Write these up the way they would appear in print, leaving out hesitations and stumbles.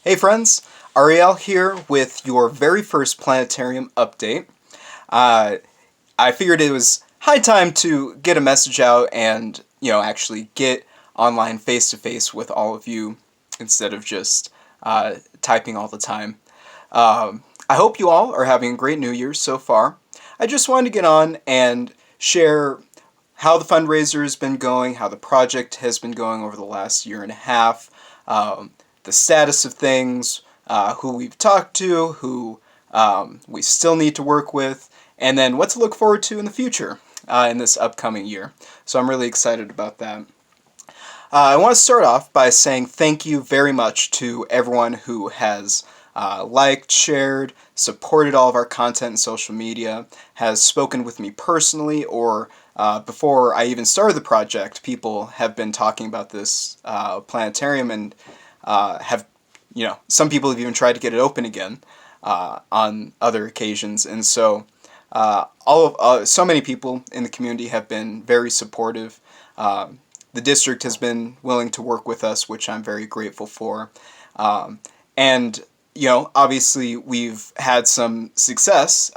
Hey friends, Ariel here with your very first Planetarium update. Uh, I figured it was high time to get a message out and, actually get online face to face with all of you instead of just typing all the time. I hope you all are having a great New Year so far. I just wanted to get on and share how the fundraiser has been going, how the project has been going over the last year and a half, the status of things, who we've talked to, who we still need to work with, and then what to look forward to in the future in this upcoming year. So I'm really excited about that. I want to start off by saying thank you very much to everyone who has liked, shared, supported all of our content in social media, has spoken with me personally, or before I even started the project, people have been talking about this planetarium and have, some people have even tried to get it open again on other occasions. And so so many people in the community have been very supportive. The district has been willing to work with us, which I'm very grateful for. And, obviously we've had some success.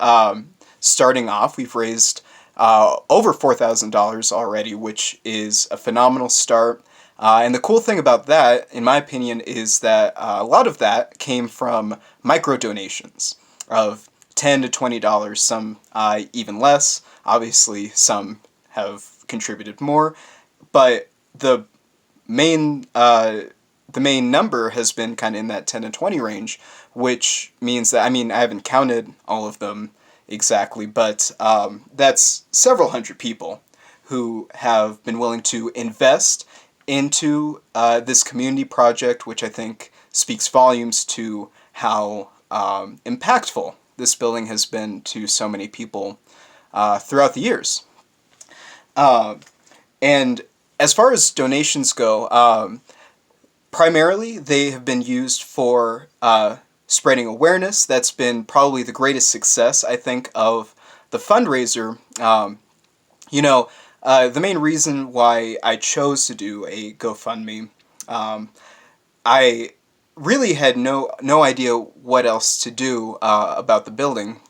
Starting off, we've raised over $4,000 already, which is a phenomenal start. And the cool thing about that, in my opinion, is that a lot of that came from micro donations of $10 to $20, some even less. Obviously, some have contributed more, but main the main number has been kind of in that 10 to 20 range, which means that, I haven't counted all of them exactly, but that's several hundred people who have been willing to invest into this community project, which I think speaks volumes to how impactful this building has been to so many people throughout the years. And as far as donations go, primarily they have been used for spreading awareness. That's been probably the greatest success, I think, of the fundraiser. The main reason why I chose to do a GoFundMe, I really had no idea what else to do about the building.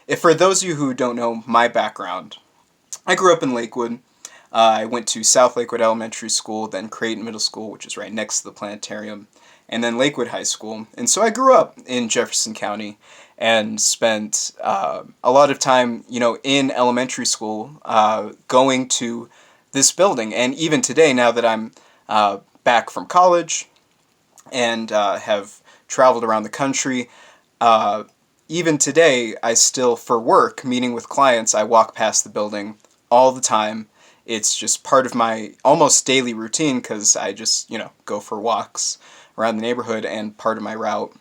If for those of you who don't know my background, I grew up in Lakewood. I went to South Lakewood Elementary School, then Creighton Middle School, which is right next to the planetarium, and then Lakewood High School. And so I grew up in Jefferson County and spent a lot of time, in elementary school, going to this building. And even today, now that I'm back from college and have traveled around the country, even today, I still, for work, meeting with clients, I walk past the building all the time. It's just part of my almost daily routine because I just, go for walks around the neighborhood, and part of my route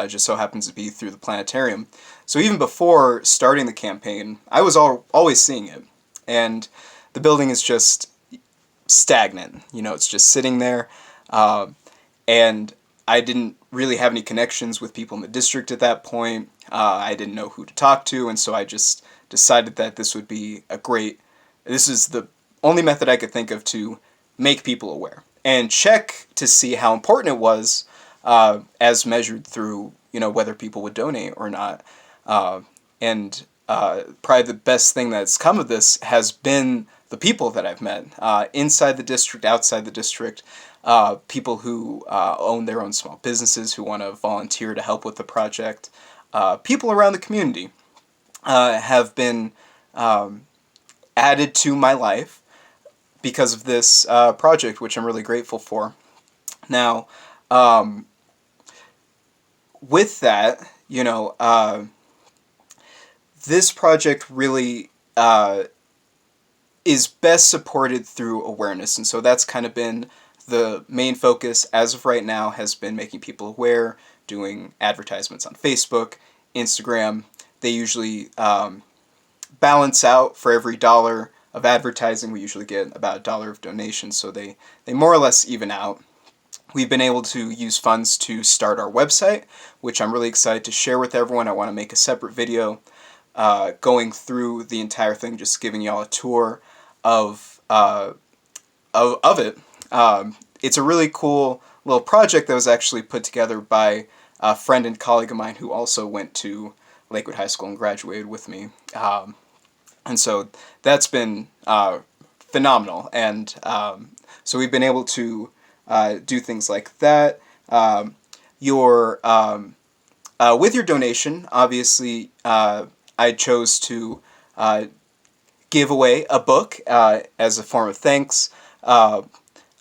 just so happens to be through the planetarium. So even before starting the campaign, I was always seeing it. And the building is just stagnant. It's just sitting there. And I didn't really have any connections with people in the district at that point. I didn't know who to talk to, and so I just decided that this would be this is the only method I could think of to make people aware and check to see how important it was, as measured through, whether people would donate or not. And probably the best thing that's come of this has been the people that I've met, inside the district, outside the district, people who own their own small businesses, who want to volunteer to help with the project. People around the community have been added to my life because of this project, which I'm really grateful for. Now, with that, this project really is best supported through awareness, and so that's kind of been the main focus as of right now, has been making people aware, doing advertisements on Facebook, Instagram. They usually balance out. For every dollar of advertising, we usually get about a dollar of donation, so they more or less even out. We've been able to use funds to start our website, which I'm really excited to share with everyone. I want to make a separate video going through the entire thing, just giving y'all a tour of it. It's a really cool little project that was actually put together by a friend and colleague of mine who also went to Lakewood High School and graduated with me. And so that's been phenomenal. And so we've been able to do things like that. Your With your donation, obviously, I chose to give away a book as a form of thanks.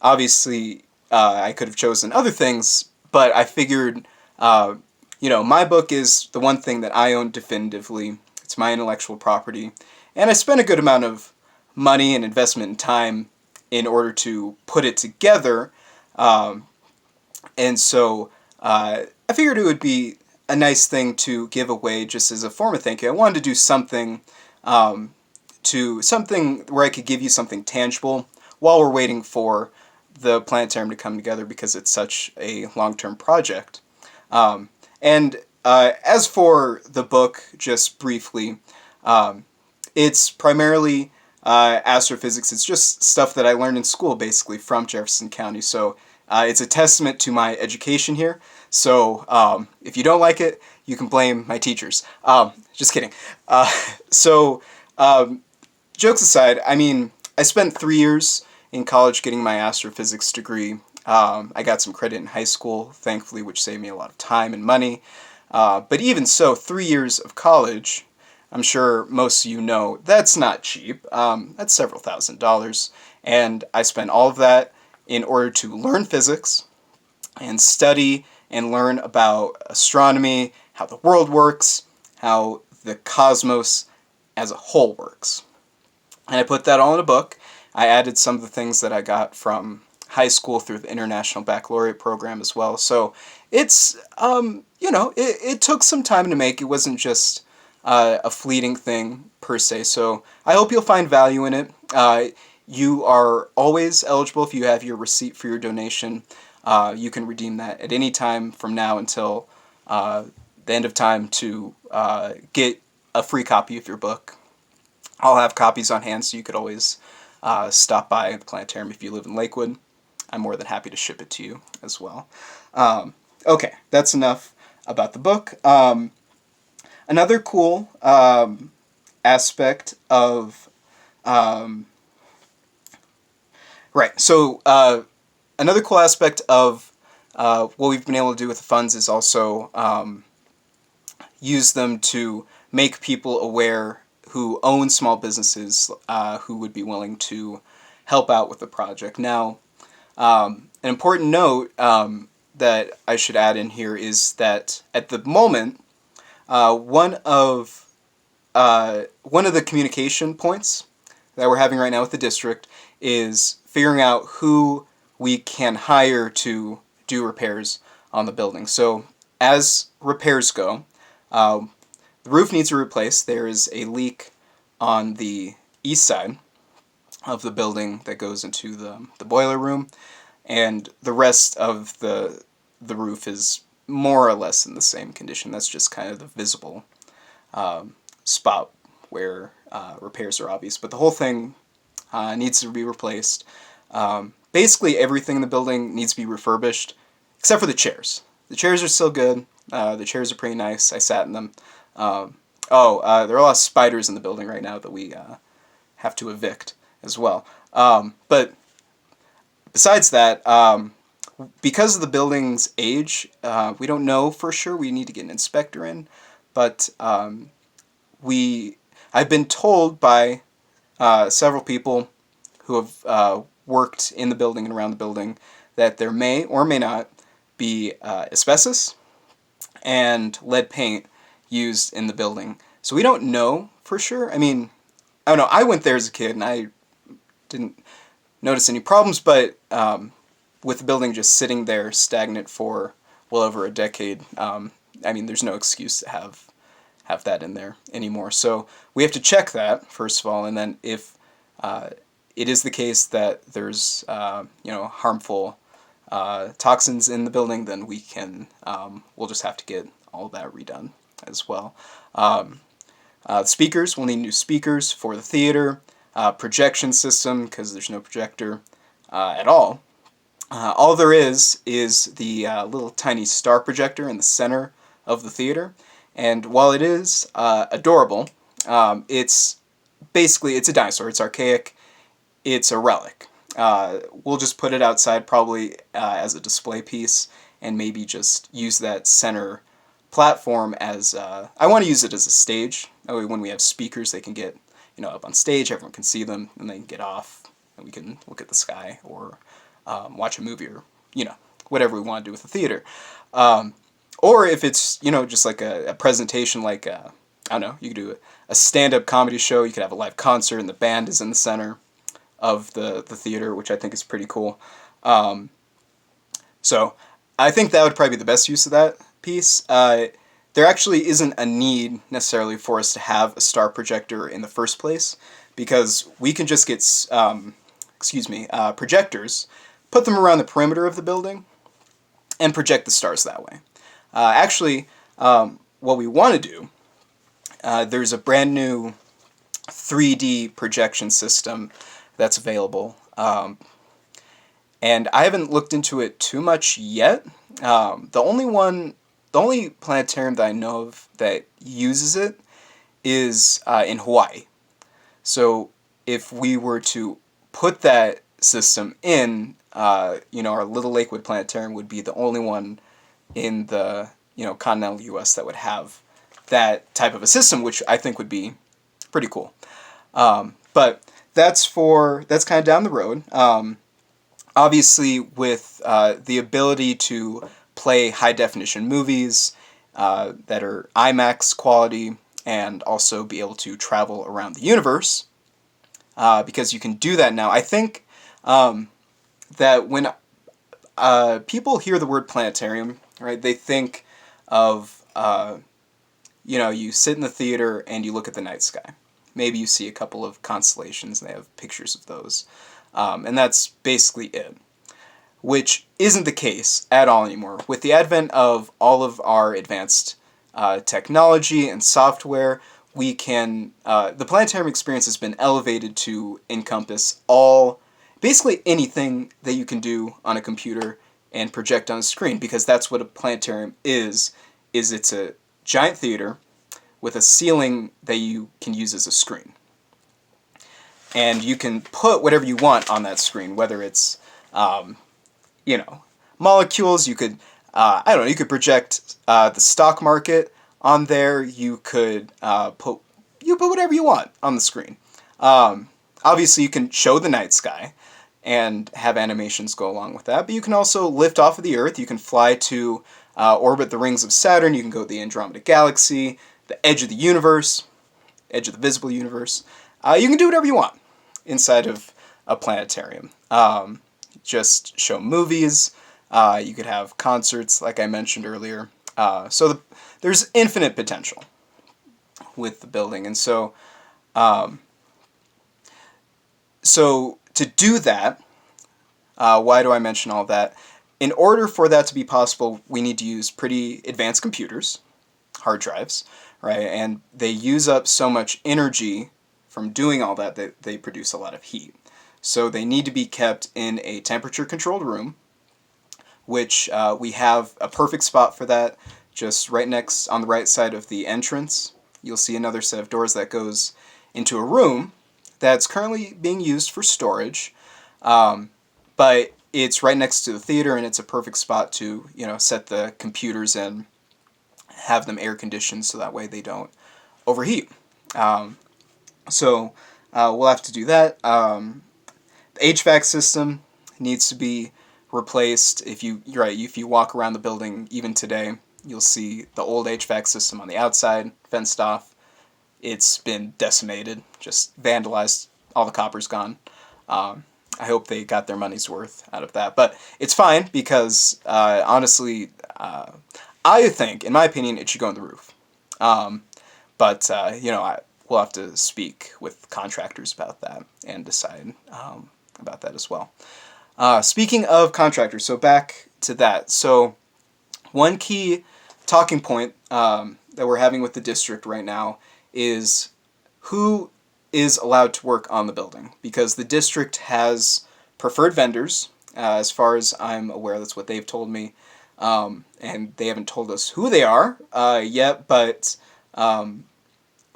Obviously, I could have chosen other things, but I figured, my book is the one thing that I own definitively. It's my intellectual property, and I spent a good amount of money and investment and time in order to put it together. And so I figured it would be a nice thing to give away just as a form of thank you. I wanted to do something something where I could give you something tangible while we're waiting for the planetarium to come together, because it's such a long-term project. And as for the book, just briefly, it's primarily astrophysics. It's just stuff that I learned in school, basically, from Jefferson County. So it's a testament to my education here. So if you don't like it, you can blame my teachers. Just kidding. Jokes aside, I mean, I spent 3 years in college getting my astrophysics degree. I got some credit in high school, thankfully, which saved me a lot of time and money. But even so, 3 years of college, I'm sure most of you know, that's not cheap. That's several $1,000s. And I spent all of that in order to learn physics and study and learn about astronomy, how the world works, how the cosmos as a whole works. And I put that all in a book. I added some of the things that I got from high school through the International Baccalaureate program as well. So it's, it took some time to make. It wasn't just a fleeting thing per se. So I hope you'll find value in it. You are always eligible if you have your receipt for your donation. You can redeem that at any time from now until the end of time to get a free copy of your book. I'll have copies on hand, so you could always stop by the Planetarium if you live in Lakewood. I'm more than happy to ship it to you as well. Okay, that's enough about the book. Another cool aspect of... another cool aspect of what we've been able to do with the funds is also use them to make people aware who own small businesses who would be willing to help out with the project. Now, an important note that I should add in here is that at the moment, one of the communication points that we're having right now with the district is figuring out who we can hire to do repairs on the building. So as repairs go, the roof needs to be replaced. There is a leak on the east side of the building that goes into the boiler room, and the rest of the roof is more or less in the same condition. That's just kind of the visible spot where repairs are obvious. But the whole thing needs to be replaced. Basically everything in the building needs to be refurbished, except for the chairs. The chairs are still good. The chairs are pretty nice. I sat in them. There are a lot of spiders in the building right now that we have to evict as well. But besides that, because of the building's age, we don't know for sure. We need to get an inspector in. But I've been told by several people who have worked in the building and around the building that there may or may not be asbestos and lead paint used in the building. So we don't know for sure. I mean, I don't know. I went there as a kid and I didn't notice any problems, but with the building just sitting there stagnant for well over a decade, I mean, there's no excuse to have that in there anymore. So we have to check that, first of all, and then if it is the case that there's harmful toxins in the building, then we'll just have to get all that redone as well. Speakers, we'll need new speakers for the theater, projection system, because there's no projector at all. All there is the little tiny star projector in the center of the theater, and while it is adorable, it's basically it's a dinosaur. It's archaic. It's a relic. We'll just put it outside probably as a display piece, and maybe just use that center platform as I want to use it as a stage. That way, when we have speakers, they can get up on stage. Everyone can see them, and they can get off, and we can look at the sky or watch a movie or whatever we want to do with the theater. Or if it's just like a presentation, like I don't know, you could do a stand-up comedy show. You could have a live concert, and the band is in the center of the theater, which I think is pretty cool. So I think that would probably be the best use of that piece. There actually isn't a need necessarily for us to have a star projector in the first place, because we can just get projectors, put them around the perimeter of the building, and project the stars that way. Actually, what we want to do, there's a brand new 3D projection system that's available, and I haven't looked into it too much yet. The only planetarium that I know of that uses it is in Hawaii. So if we were to put that system in, our Little Lakewood Planetarium would be the only one in the continental U.S. that would have that type of a system, which I think would be pretty cool. But that's kind of down the road. Obviously, with the ability to play high definition movies that are IMAX quality, and also be able to travel around the universe, because you can do that now. I think that when people hear the word planetarium, right, they think of, you sit in the theater and you look at the night sky. Maybe you see a couple of constellations, and they have pictures of those. And that's basically it, which isn't the case at all anymore. With the advent of all of our advanced technology and software, we can, the planetarium experience has been elevated to encompass basically anything that you can do on a computer and project on a screen, because that's what a planetarium is it's a giant theater with a ceiling that you can use as a screen. And you can put whatever you want on that screen, whether it's, molecules. You could, you could project the stock market on there. You could put whatever you want on the screen. Obviously, you can show the night sky and have animations go along with that. But you can also lift off of the Earth. You can fly to orbit the rings of Saturn. You can go to the Andromeda Galaxy, the edge of the universe, edge of the visible universe. You can do whatever you want inside of a planetarium. Just show movies. You could have concerts, like I mentioned earlier. So there's infinite potential with the building. And so to do that, why do I mention all that? In order for that to be possible, we need to use pretty advanced computers, hard drives, right? And they use up so much energy from doing all that they produce a lot of heat. So they need to be kept in a temperature-controlled room, which we have a perfect spot for that. Just right next, on the right side of the entrance, you'll see another set of doors that goes into a room that's currently being used for storage, but it's right next to the theater, and it's a perfect spot to set the computers in, have them air conditioned so that way they don't overheat. So we'll have to do that. The HVAC system needs to be replaced. If you walk around the building even today, you'll see the old HVAC system on the outside, fenced off. It's been decimated, just vandalized. All the copper's gone. I hope they got their money's worth out of that. But it's fine because, honestly, I think, in my opinion, it should go on the roof. But we'll have to speak with contractors about that and decide about that as well. Speaking of contractors, so back to that. So one key talking point that we're having with the district right now is who is allowed to work on the building, because the district has preferred vendors As far as I'm aware, that's what they've told me. And they haven't told us who they are yet, but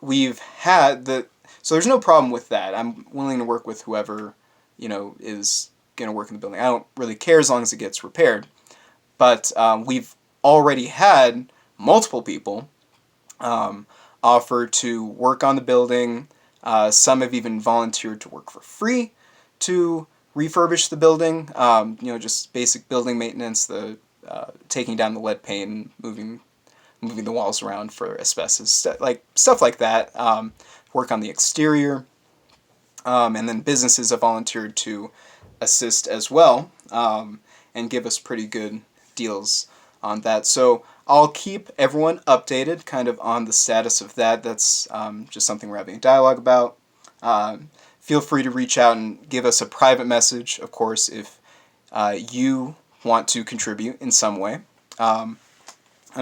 we've had the... So there's no problem with that. I'm willing to work with whoever, is going to work in the building. I don't really care as long as it gets repaired. But we've already had multiple people offer to work on the building. Some have even volunteered to work for free to refurbish the building. Just basic building maintenance, the taking down the lead paint, moving the walls around for asbestos, stuff like that. Work on the exterior, and then businesses have volunteered to assist as well, and give us pretty good deals on that. So I'll keep everyone updated kind of on the status of that. That's just something we're having a dialogue about. Feel free to reach out and give us a private message, of course, if you want to contribute in some way. I'm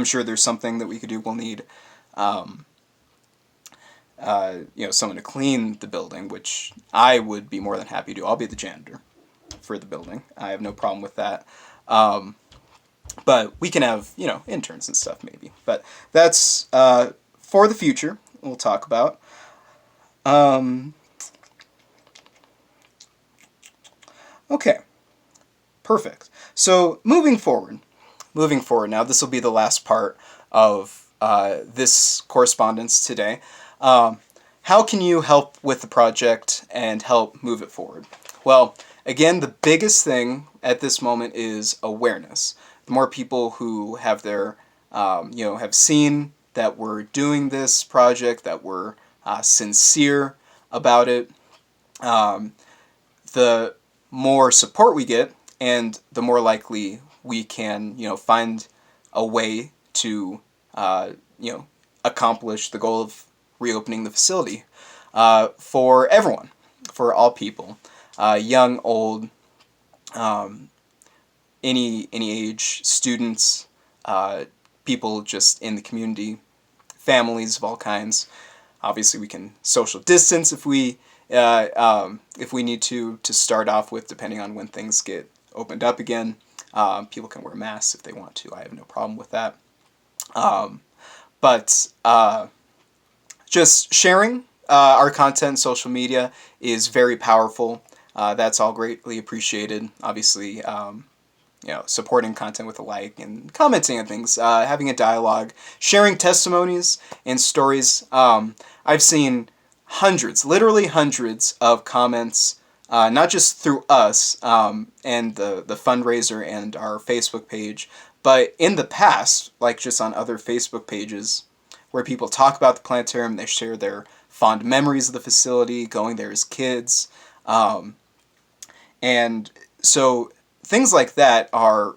sure there's something that we could do. We'll need someone to clean the building, which I would be more than happy to do. I'll be the janitor for the building. I have no problem with that. But we can have, interns and stuff maybe. But that's for the future we'll talk about. Okay, perfect. So moving forward now, this will be the last part of this correspondence today. How can you help with the project and help move it forward? Well, again, the biggest thing at this moment is awareness. The more people who have their, have seen that we're doing this project, that we're sincere about it, the more support we get, and the more likely we can, find a way to, accomplish the goal of reopening the facility for everyone, for all people, young, old, any age, students, people just in the community, families of all kinds. Obviously, we can social distance if we need to start off with, depending on when things get opened up again. People can wear masks if they want to. I have no problem with that. But just sharing our content on social media is very powerful. That's all greatly appreciated. Obviously, supporting content with a like and commenting on things, having a dialogue, sharing testimonies and stories. I've seen literally hundreds of comments, not just through us and the fundraiser and our Facebook page, but in the past, like just on other Facebook pages, where people talk about the planetarium, they share their fond memories of the facility, going there as kids. And so things like that are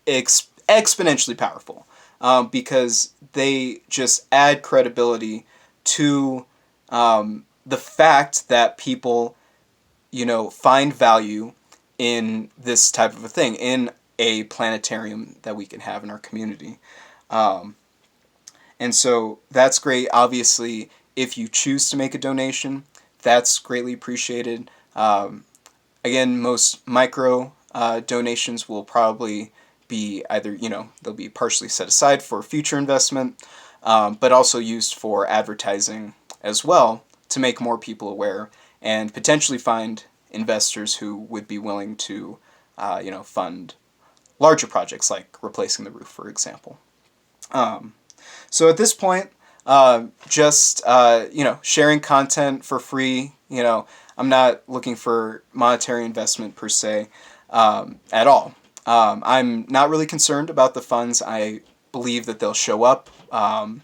exponentially powerful because they just add credibility to the fact that people, find value in this type of a thing, in a planetarium that we can have in our community. And so that's great. Obviously, if you choose to make a donation, that's greatly appreciated. Again, most micro donations will probably be either, they'll be partially set aside for future investment, but also used for advertising as well to make more people aware and potentially find investors who would be willing to, fund larger projects like replacing the roof, for example. So at this point, just, sharing content for free, I'm not looking for monetary investment per se at all. I'm not really concerned about the funds. I believe that they'll show up on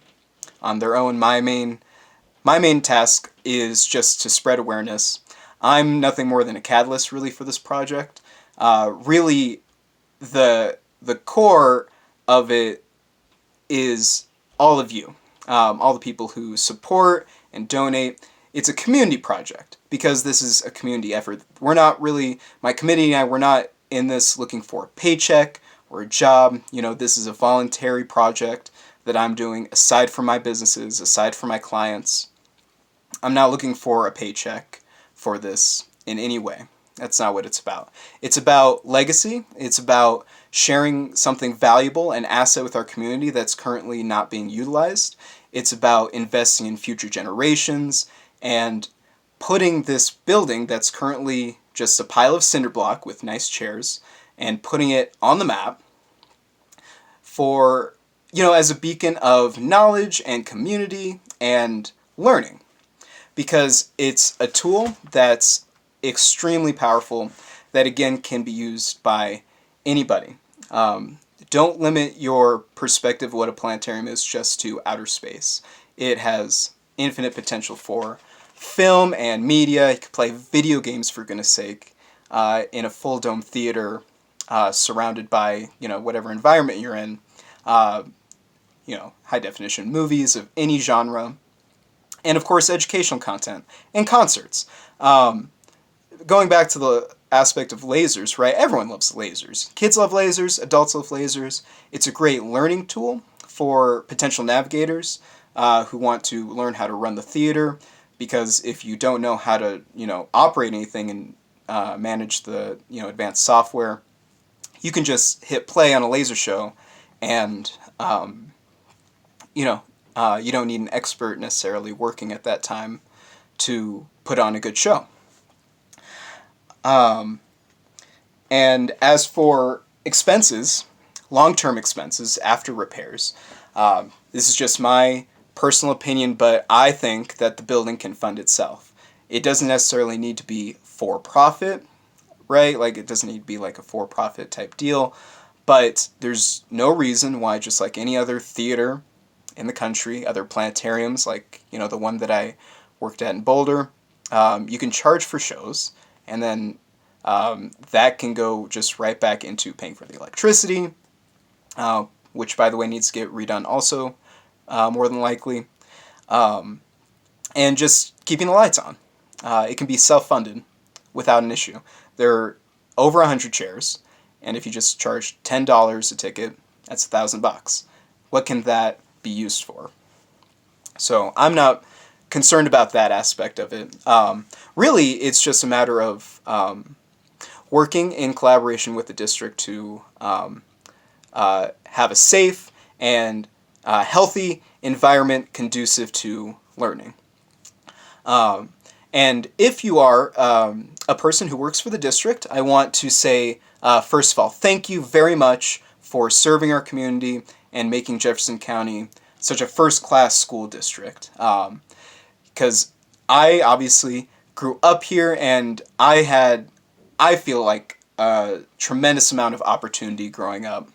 their own. My main task is just to spread awareness. I'm nothing more than a catalyst, really, for this project. Really, the core of it is all of you, all the people who support and donate. It's a community project because this is a community effort. We're not really, my committee and I, we're not in this looking for a paycheck or a job. This is a voluntary project that I'm doing aside from my businesses, aside from my clients. I'm not looking for a paycheck for this in any way. That's not what it's about. It's about legacy. It's about sharing something valuable, an asset with our community that's currently not being utilized. It's about investing in future generations and putting this building that's currently just a pile of cinder block with nice chairs and putting it on the map for, as a beacon of knowledge and community and learning, because it's a tool that's extremely powerful that, again, can be used by anybody. Don't limit your perspective of what a planetarium is just to outer space. It has infinite potential for film and media. You can play video games, for goodness sake, in a full dome theater, surrounded by whatever environment you're in. High definition movies of any genre, and of course educational content and concerts. Going back to the aspect of lasers, right? Everyone loves lasers. Kids love lasers, adults love lasers. It's a great learning tool for potential navigators who want to learn how to run the theater, because if you don't know how to, operate anything and manage the, advanced software, you can just hit play on a laser show and, you don't need an expert necessarily working at that time to put on a good show. And as for expenses, long-term expenses after repairs, this is just my personal opinion, but I think that the building can fund itself. It doesn't necessarily need to be for-profit, right? Like, it doesn't need to be like a for-profit type deal, but there's no reason why, just like any other theater in the country, other planetariums, like, the one that I worked at in Boulder, you can charge for shows, and then that can go just right back into paying for the electricity, which, by the way, needs to get redone also, more than likely, and just keeping the lights on. It can be self-funded without an issue. There are over 100 chairs, and if you just charge $10 a ticket, that's $1,000. What can that be used for? So I'm not concerned about that aspect of it. Really, it's just a matter of working in collaboration with the district to have a safe and healthy environment conducive to learning. And if you are a person who works for the district, I want to say, first of all, thank you very much for serving our community and making Jefferson County such a first-class school district. Because I obviously grew up here, and I feel like a tremendous amount of opportunity growing up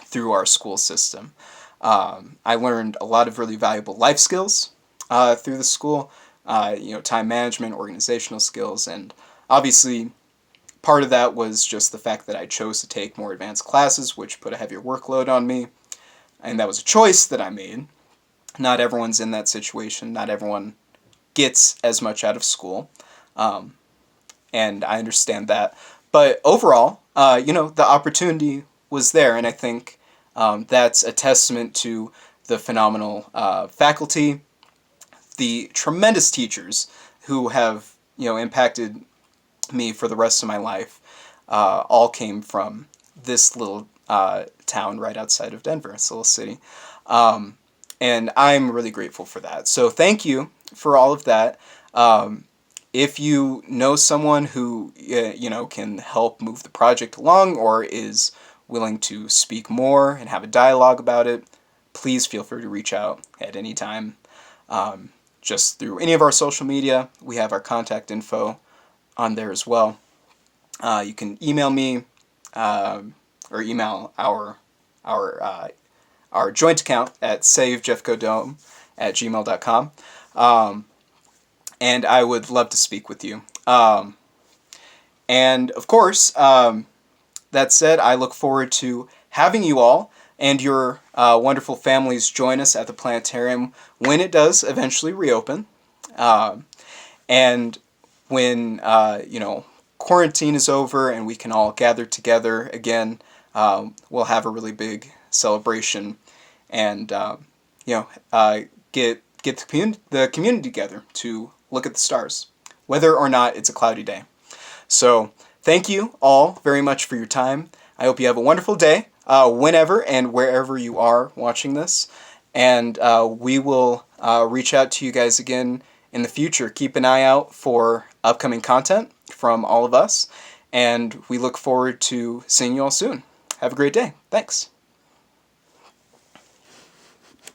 through our school system. I learned a lot of really valuable life skills through the school, time management, organizational skills, and obviously part of that was just the fact that I chose to take more advanced classes, which put a heavier workload on me, and that was a choice that I made. Not everyone's in that situation. Not everyone gets as much out of school, and I understand that. But overall, the opportunity was there, and I think that's a testament to the phenomenal faculty, the tremendous teachers who have, impacted me for the rest of my life, all came from this little town right outside of Denver. It's a little city. And I'm really grateful for that. So thank you for all of that. If you know someone who, can help move the project along or is willing to speak more and have a dialogue about it, please feel free to reach out at any time. Just through any of our social media. We have our contact info on there as well. You can email me or email our joint account at savejeffcodome@gmail.com. And I would love to speak with you. And of course, that said, I look forward to having you all and your wonderful families join us at the planetarium when it does eventually reopen. And when, quarantine is over and we can all gather together again, we'll have a really big celebration and, get the community together to look at the stars, whether or not it's a cloudy day. So thank you all very much for your time. I hope you have a wonderful day, whenever and wherever you are watching this. And we will reach out to you guys again in the future. Keep an eye out for upcoming content from all of us. And we look forward to seeing you all soon. Have a great day. Thanks.